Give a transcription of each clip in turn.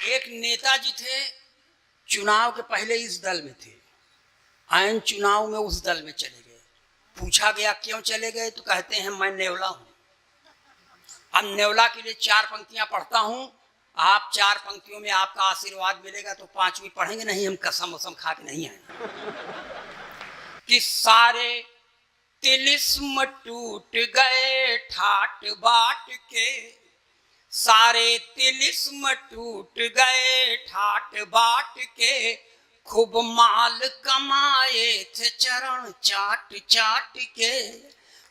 एक नेताजी थे, चुनाव के पहले इस दल में थे, आयन चुनाव में उस दल में चले गए। पूछा गया क्यों चले गए, तो कहते हैं मैं नेवला हूं। अब नेवला के लिए 4 पंक्तियां पढ़ता हूं, आप 4 पंक्तियों में आपका आशीर्वाद मिलेगा, तो 5वीं पढ़ेंगे नहीं, हम कसम वसम खा के नहीं आए। कि सारे तिलिस्म टूट गए ठाट बाट के, सारे तिलिस्म टूट गए ठाट बाट के, खूब माल कमाए थे चरण चाट चाट के,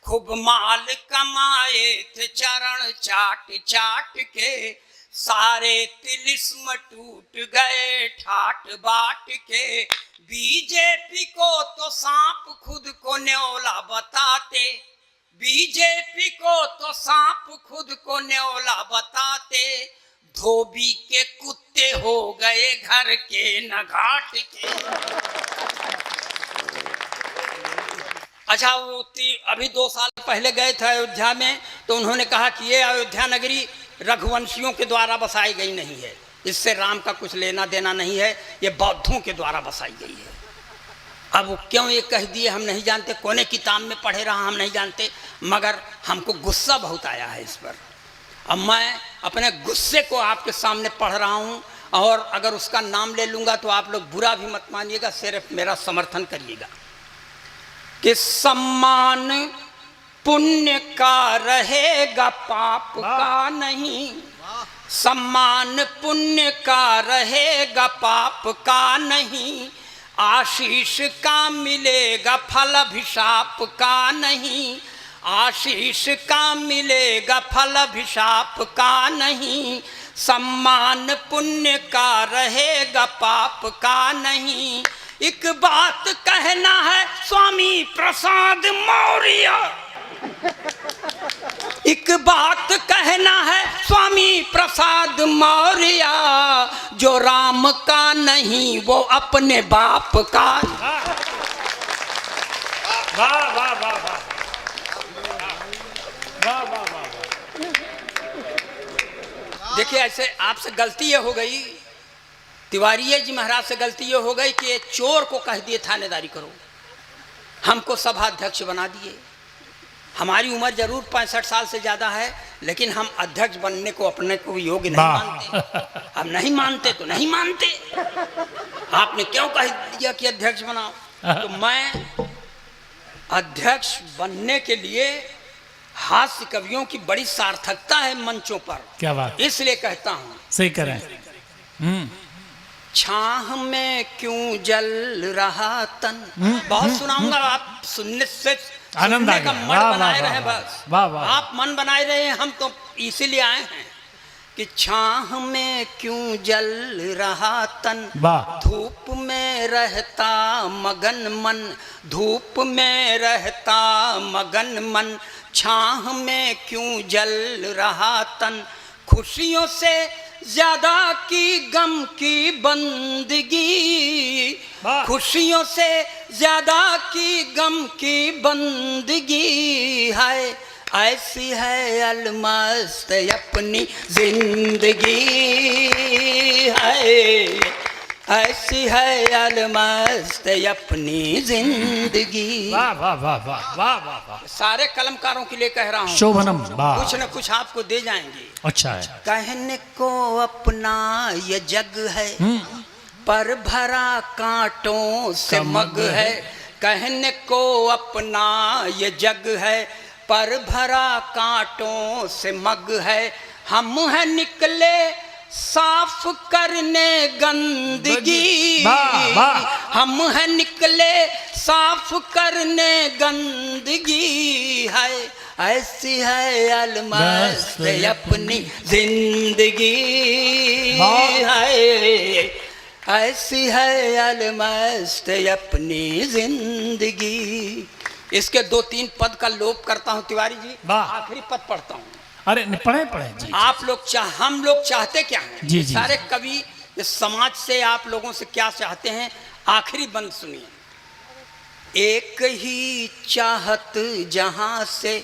खूब माल कमाए थे चरण चाट चाट के, सारे तिलिस्म टूट गए ठाट बाट के। बीजेपी को तो सांप खुद को न्योला बताते, बीजेपी को तो सांप खुद को न्योला बताते, धोबी के कुत्ते हो गए घर के न घाट के। अच्छा, वो अभी 2 साल पहले गए थे अयोध्या में, तो उन्होंने कहा कि ये अयोध्या नगरी रघुवंशियों के द्वारा बसाई गई नहीं है, इससे राम का कुछ लेना देना नहीं है, ये बौद्धों के द्वारा बसाई गई है। अब वो क्यों ये कह दिए हम नहीं जानते, कोने किताब में पढ़े रहा हम नहीं जानते, मगर हमको गुस्सा बहुत आया है इस पर। अब मैं अपने गुस्से को आपके सामने पढ़ रहा हूँ, और अगर उसका नाम ले लूँगा तो आप लोग बुरा भी मत मानिएगा, सिर्फ मेरा समर्थन करिएगा। कि सम्मान पुण्य का रहेगा पाप का नहीं, सम्मान पुण्य का रहेगा पाप का नहीं, आशीष का मिलेगा फल अभिशाप का नहीं, आशीष का मिलेगा फल अभिशाप का नहीं, सम्मान पुण्य का रहेगा पाप का नहीं। एक बात कहना है स्वामी प्रसाद मौर्य, एक बात कहना है स्वामी प्रसाद मौर्य, जो राम का नहीं वो अपने बाप का। वाह वाह वाह वाह वाह वाह वाह। देखिए, ऐसे आपसे गलती ये हो गई, तिवारी जी महाराज से गलती ये हो गई कि चोर को कह दिए थानेदारी करो, हमको सभा अध्यक्ष बना दिए। हमारी उम्र जरूर 65 साल से ज़्यादा है, लेकिन हम अध्यक्ष बनने को अपने को योग्य नहीं मानते। हम नहीं मानते तो नहीं मानते। आपने क्यों कह दिया कि अध्यक्ष बनाओ, तो मैं अध्यक्ष बनने के लिए हास्य कवियों की बड़ी सार्थकता है मंचों पर। क्या बात, इसलिए कहता हूँ। सही करें। छाह में क्यों जल रहा तन, बहुत सुनाऊंगा, आप सुनने से आनंद आ का गया। मन बनाए रहे, बस वाह वाह, आप मन बनाए रहे हैं, हम तो इसीलिए आए हैं। कि छाह में क्यों जल रहा तन, धूप में रहता मगन मन, धूप में रहता मगन मन, छाह में क्यों जल रहा तन, खुशियों से ज्यादा की गम की बंदगी, खुशियों से ज्यादा की गम की बंदगी है, ऐसी है अलमस्त अपनी जिंदगी है, ऐसी है अलमस्त अपनी जिंदगी। वाह वाह वाह वाह वाह वाह वाह। सारे कलमकारों के लिए कह रहा हूँ, शोभनम, कुछ न कुछ आपको दे जाएंगे। अच्छा है। कहने को अपना ये जग है, पर भरा कांटों से मग है, कहने को अपना ये जग है, पर भरा कांटों से मग है, हम हैं निकले साफ करने गंदगी, हम हैं निकले साफ करने गंदगी है, ऐसी है अलमस्त अपनी जिंदगी है, ऐसी है अलमस्त अपनी जिंदगी। इसके 2-3 पद का लोप करता हूँ तिवारी जी, आखिरी पद पढ़ता हूँ। अरे पढ़े पढ़े जी। आप लोग हम लोग चाहते क्या हैं, जी, जी, सारे कवि इस समाज से आप लोगों से क्या चाहते हैं, आखिरी बंद सुनिए। एक ही चाहत जहां से,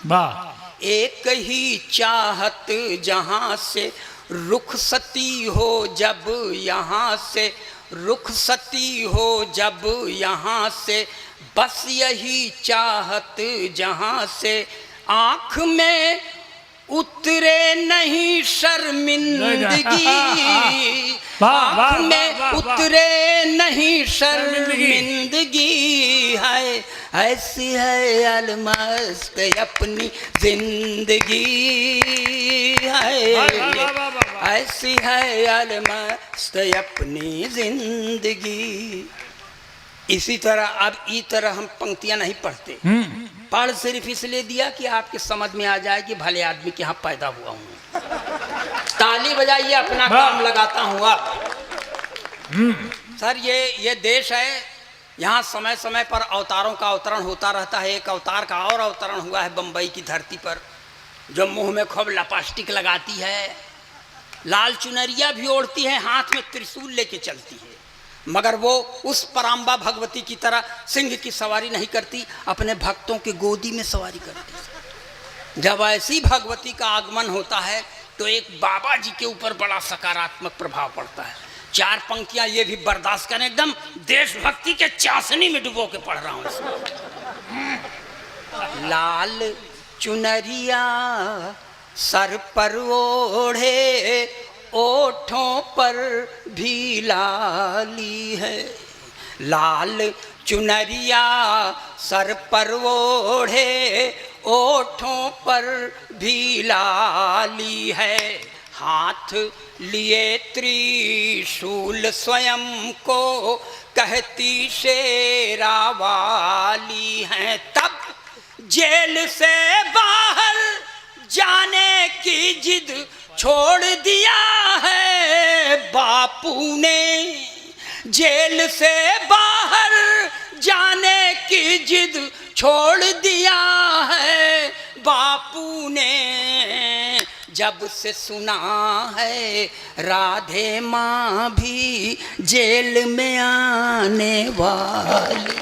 वाह, एक ही चाहत जहां से रुखसती हो जब यहाँ से, रुखसती हो जब यहाँ से, बस यही चाहत जहाँ से, आँख में उतरे नहीं शर्मिंदगी, आँख में उतरे नहीं शर्मिंदगी है, ऐसी है अलमस्त अपनी जिंदगी है, ऐसी है अलमस्त अपनी जिंदगी। इसी तरह अब ई तरह हम पंक्तियां नहीं पढ़ते, पढ़ सिर्फ इसलिए दिया कि आपके समझ में आ जाए कि भले आदमी के यहाँ पैदा हुआ हूँ। ताली बजाइए, अपना काम लगाता हूँ आप। सर ये देश है, यहाँ समय समय पर अवतारों का अवतरण होता रहता है। एक अवतार का और अवतरण हुआ है बम्बई की धरती पर, जो मुंह में खूब लपास्टिक लगाती है, लाल चुनरिया भी ओढ़ती है, हाथ में त्रिशूल लेके चलती है, मगर वो उस पराम्बा भगवती की तरह सिंह की सवारी नहीं करती, अपने भक्तों की गोदी में सवारी करती। जब ऐसी भगवती का आगमन होता है तो एक बाबा जी के ऊपर बड़ा सकारात्मक प्रभाव पड़ता है। चार पंक्तियां ये भी बर्दाश्त करें, एकदम देशभक्ति के चाशनी में डुबो के पढ़ रहा हूं इसको। लाल चुनरिया सर पर ओढ़े, ओठों पर भी लाली है, लाल चुनरिया सर पर ओढ़े, ओठों पर भी लाली है, हाथ लिए त्रिशूल स्वयं को कहती शेरा वाली है। तब जेल से बाहर जाने की जिद छोड़ दिया है बापू ने, जेल से बाहर जाने की जिद छोड़ दिया है बापू ने। जब से सुना है राधे माँ भी जेल में आने वाली।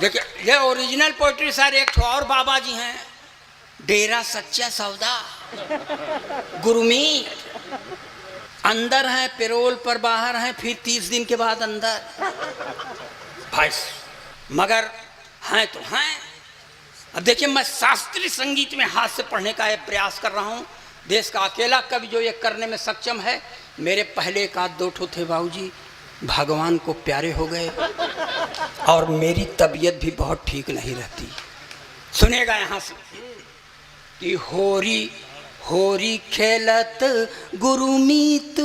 देखिए ये ओरिजिनल पोइट्री सर। एक और बाबा जी हैं, डेरा सच्चा सौदा, गुरमीत, अंदर है पेरोल पर, बाहर है फिर 30 दिन के बाद अंदर भाई, मगर हैं तो हैं। अब देखिए मैं शास्त्रीय संगीत में हाथ से पढ़ने का ये प्रयास कर रहा हूँ, देश का अकेला कवि जो ये करने में सक्षम है। मेरे पहले एक आध दो ठो थे बाबूजी, भगवान को प्यारे हो गए और मेरी तबीयत भी बहुत ठीक नहीं रहती। सुनेगा यहाँ से कि होरी होरी खेलत गुरुमीत,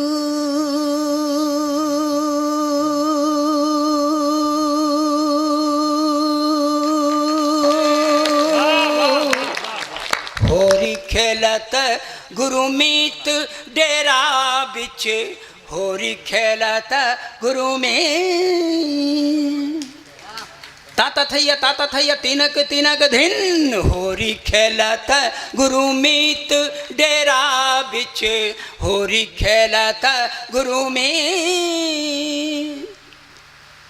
होरी खेलत गुरुमीत डेरा बिच, होरी खेलत गुरुमीत, ताता थैया तिनक तिनक धिन, होरी खेलत गुरुमीत डेरा बिच, होरी खेलत गुरुमीत।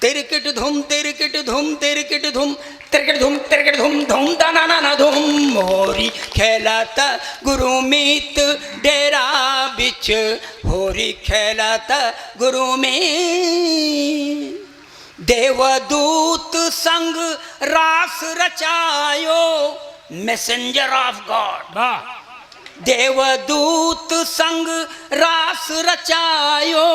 तिरकिट धूम तिरकिट धूम तिरकिट धूम तिरकिट धूम तिरकिट धूम धूम दाना ना धूम, होरी खेलत गुरुमीत डेरा बिच, होरी खेलत गुरुमीत। देवदूत संग रास रचायो, मैसेंजर ऑफ गॉड, देवदूत संग रास रचायो,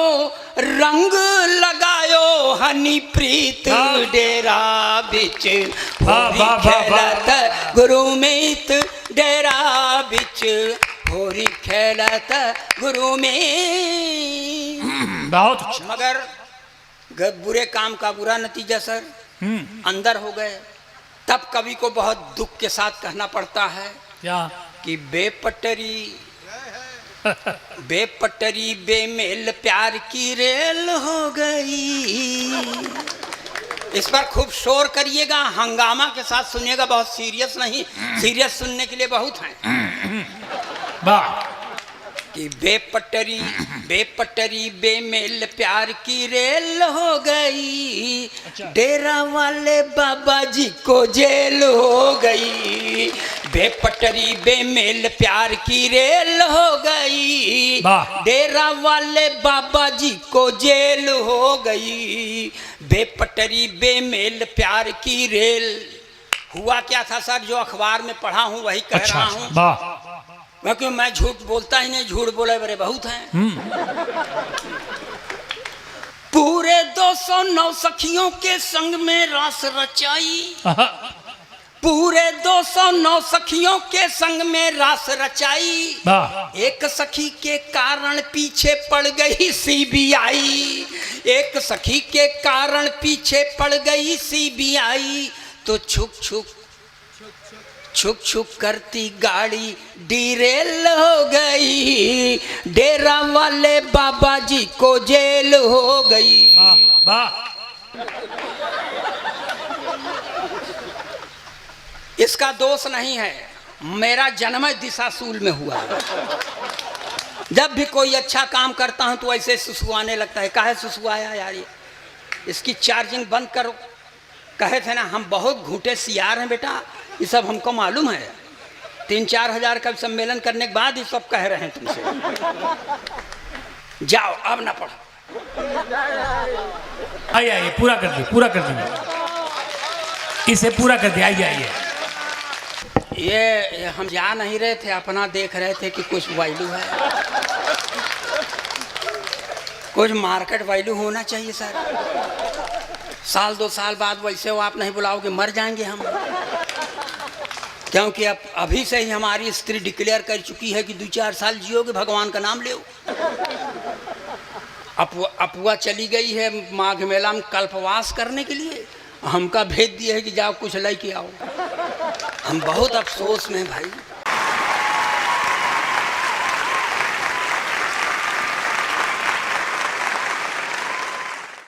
रंग लगायो हनी प्रीत डेरा बिच, होरी खेलत गुरुमीत डेरा बिच, होरी खेलत गुरुमीत। बहुत अच्छा। मगर बुरे काम का बुरा नतीजा सर अंदर हो गए। तब कवि को बहुत दुख के साथ कहना पड़ता है क्या कि बेपटरी बेपटरी बेमेल प्यार की रेल हो गई। इस पर खूब शोर करिएगा, हंगामा के साथ सुनिएगा, बहुत सीरियस नहीं, सीरियस सुनने के लिए बहुत हैं। कि बेपटरी बेपटरी बेमेल प्यार की रेल हो गई, डेरा वाले बाबा जी को जेल हो गई, बेपटरी बेमेल प्यार की रेल हो गई, वाह। डेरा वाले बाबा जी को जेल हो गई। बेपटरी बेमेल प्यार की रेल। हुआ क्या था सर, जो अखबार में पढ़ा हूं वही कह अच्छा रहा हूं, वाह। क्योंकि मैं झूठ बोलता ही नहीं, झूठ बोले बड़े बहुत हैं। पूरे 209 सखियों के संग में रास रचाई, पूरे 209 सखियों के संग में रास रचाई। वाह। एक सखी के कारण पीछे पड़ गई सीबीआई, एक सखी के कारण पीछे पड़ गई सीबीआई। तो छुक छुक छुक छुक करती गाड़ी डीरेल हो गई, डेरा वाले बाबा जी को जेल हो गई। वाह। इसका दोष नहीं है, मेरा जन्म दिशाशूल में हुआ है। जब भी कोई अच्छा काम करता हूं तो ऐसे सुसुआने लगता है। काहे सुसुआया यार, ये इसकी चार्जिंग बंद करो। कहे थे ना हम बहुत घूटे सियार हैं बेटा, ये सब हमको मालूम है। 3-4 हजार का सम्मेलन करने के बाद ये सब कह रहे हैं तुमसे। जाओ अब ना पढ़ो। आइए पूरा कर दिए, पूरा कर दिए, इसे पूरा कर दिया। आइए ये हम जा नहीं रहे थे, अपना देख रहे थे कि कुछ वैल्यू है, कुछ मार्केट वैल्यू होना चाहिए सर। साल 2 साल बाद वैसे वो आप नहीं बुलाओगे, मर जाएंगे हम। क्योंकि अब अभी से ही हमारी स्त्री डिक्लेयर कर चुकी है कि 2-4 साल जियोगे, भगवान का नाम लो। अपुआ चली गई है माघ मेला में कल्पवास करने के लिए, हमका भेज दिए है कि जाओ कुछ लेके आओ। हम बहुत अफसोस में भाई।